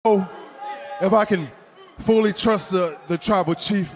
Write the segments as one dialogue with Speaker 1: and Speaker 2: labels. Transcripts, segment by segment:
Speaker 1: know if I can fully trust the tribal chief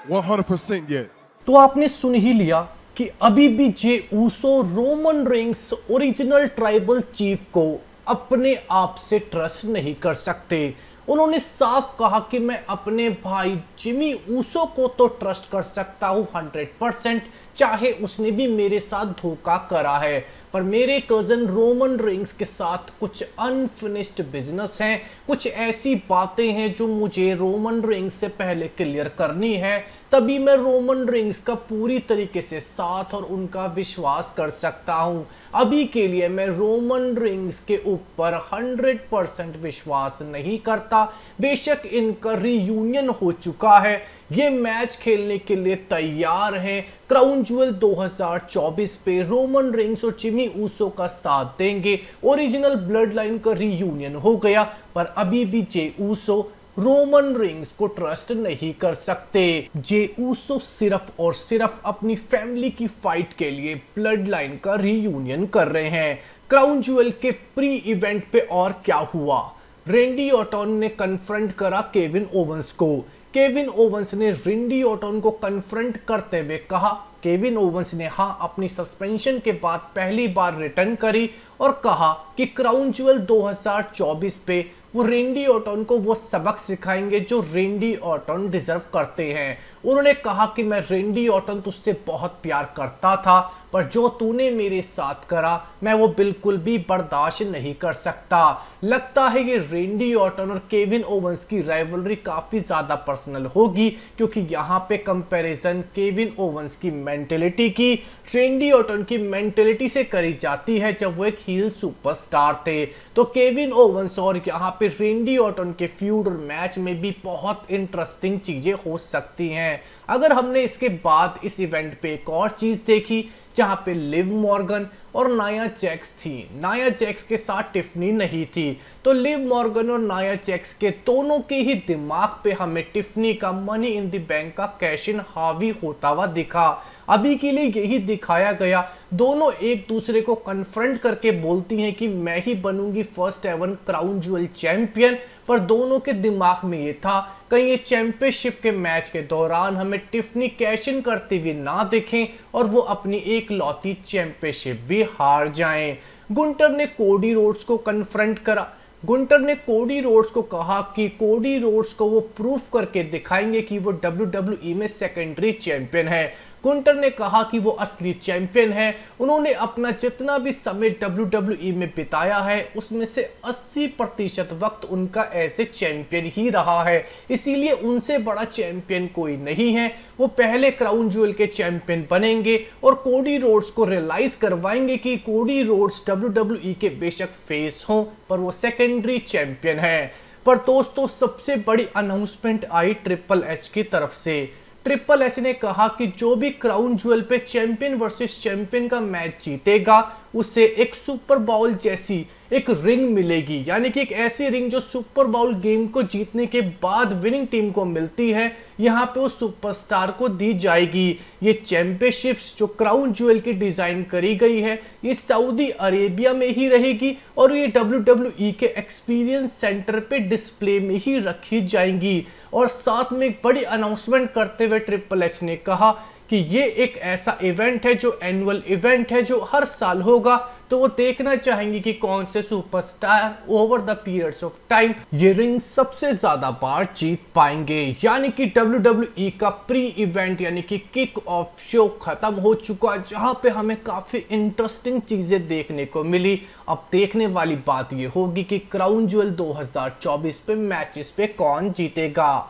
Speaker 1: 100% yet.
Speaker 2: तो आपने सुन ही लिया कि अभी भी Jey Uso Roman Reigns original tribal chief को अपने आप से ट्रस्ट नहीं कर सकते। उन्होंने साफ कहा कि मैं अपने भाई जिमी ऊसो को तो ट्रस्ट कर सकता हूं 100%, चाहे उसने भी मेरे साथ धोखा करा है, पर मेरे कजन रोमन रिंग्स के साथ कुछ अनफिनिश्ड बिजनेस हैं, कुछ ऐसी बातें हैं जो मुझे रोमन रिंग्स से पहले क्लियर करनी है, तभी मैं रोमन रिंग्स का पूरी तरीके से साथ और उनका विश्वास कर सकता हूं। अभी के लिए मैं रोमन रिंग्स के ऊपर 100% विश्वास नहीं करता। बेशक इनका रीयूनियन हो चुका है, ये मैच खेलने के लिए तैयार हैं, क्राउन ज्वेल 2024 पे रोमन रिंग्स और जिमी ऊसो का साथ देंगे, ओरिजिनल ब्लड लाइन का रीयूनियन हो गया, पर अभी भी जे ऊसो रोमन रिंग्स को ट्रस्ट नहीं कर सकते। जे ऊसो सिर्फ और सिर्फ अपनी फैमिली की फाइट के लिए ब्लड लाइन का रीयूनियन कर रहे हैं। क्राउन ज्वेल के प्री इवेंट पे और क्या हुआ, रेंडी ऑर्टन ने कन्फ्रंट करा केविन ओवेंस को। केविन ओवेंस ने रेंडी ऑर्टन को कन्फ्रंट करते हुए कहा, केविन ओवेंस ने अपनी सस्पेंशन के बाद पहली बार रिटर्न करी और कहा कि क्राउन ज्वेल 2024 पे वो रेंडी ऑर्टन को वो सबक सिखाएंगे जो रेंडी ऑर्टन डिजर्व करते हैं। उन्होंने कहा कि मैं रेंडी ऑर्टन तुझसे बहुत प्यार करता था, पर जो तूने मेरे साथ करा मैं वो बिल्कुल भी बर्दाश्त नहीं कर सकता। लगता है ये रेंडी ऑर्टन और केविन ओवेंस की राइवलरी काफी ज्यादा पर्सनल होगी, क्योंकि यहाँ पे कंपैरिजन केविन ओवेंस की मेंटेलिटी की रेंडी ऑर्टन की मेंटेलिटी से करी जाती है जब वो एक हील सुपरस्टार थे। तो केविन ओवेंस और यहाँ पे रेंडी ऑर्टन के फ्यूड और मैच में भी बहुत इंटरेस्टिंग चीजें हो सकती हैं। अगर हमने इसके बाद इस इवेंट पे एक और चीज देखी जहां पे लिव मॉर्गन और नाया जैक्स थी, नाया जैक्स के साथ टिफनी नहीं थी, तो लिव मॉर्गन और नाया जैक्स के दोनों के ही दिमाग पे हमें टिफनी का मनी इन द बैंक का कैश इन हावी होता हुआ दिखा। अभी के लिए यही दिखाया गया, दोनों एक दूसरे को कन्फ्रंट करके बोलती हैं कि मैं ही बनूंगी first ever crown jewel champion, पर दोनों के दिमाग में ये था कहीं ये चैंपियनशिप के मैच के दौरान हमें टिफनी कैश इन करते हुए ना दिखें और वो अपनी एक लौती चैंपियनशिप भी हार जाएं। गुंटर ने कोडी रोड्स को कन्फ्रंट करा। गुंटर ने कोडी रोड्स को कहा कि कोडी रोड्स को वो प्रूफ करके दिखाएंगे कि वो WWE में सेकेंडरी चैंपियन है। गुंटर ने कहा कि वो असली चैंपियन है। उन्होंने अपना जितना भी समय WWE में बिताया है उसमें से 80% वक्त उनका ऐसे चैंपियन ही रहा है, इसीलिए उनसे बड़ा चैंपियन कोई नहीं है। वो पहले क्राउन ज्वेल के चैंपियन बनेंगे और कोडी रोड्स को रियलाइज करवाएंगे कि कोडी रोड्स WWE के बेशक फेस हों पर वो सेकेंडरी चैंपियन है। पर दोस्तों सबसे बड़ी अनाउंसमेंट आई ट्रिपल एच की तरफ से। ट्रिपल एच ने कहा कि जो भी क्राउन ज्वेल पे चैंपियन वर्सेस चैंपियन का मैच जीतेगा उसे एक सुपर बाउल जैसी एक रिंग मिलेगी, यानी कि एक ऐसी रिंग जो सुपर बाउल गेम को जीतने के बाद विनिंग टीम को मिलती है, यहाँ पे उस सुपरस्टार को दी जाएगी। ये चैंपियनशिप्स जो क्राउन ज्वेल की डिजाइन करी गई है ये सऊदी अरेबिया में ही रहेगी और ये WWE के एक्सपीरियंस सेंटर पे डिस्प्ले में ही रखी जाएंगी। और साथ में एक बड़ी अनाउंसमेंट करते हुए ट्रिपल एच ने कहा कि ये एक ऐसा इवेंट है जो एनुअल इवेंट है जो हर साल होगा, तो वो देखना चाहेंगे कि कौन से superstar over the periods of time ये रिंग सबसे ज्यादा बार जीत पाएंगे। यानी कि WWE का प्री इवेंट यानी कि किक ऑफ शो खत्म हो चुका, जहां पे हमें काफी इंटरेस्टिंग चीजें देखने को मिली। अब देखने वाली बात ये होगी कि क्राउन ज्वेल 2024 पे मैचेस पे कौन जीतेगा।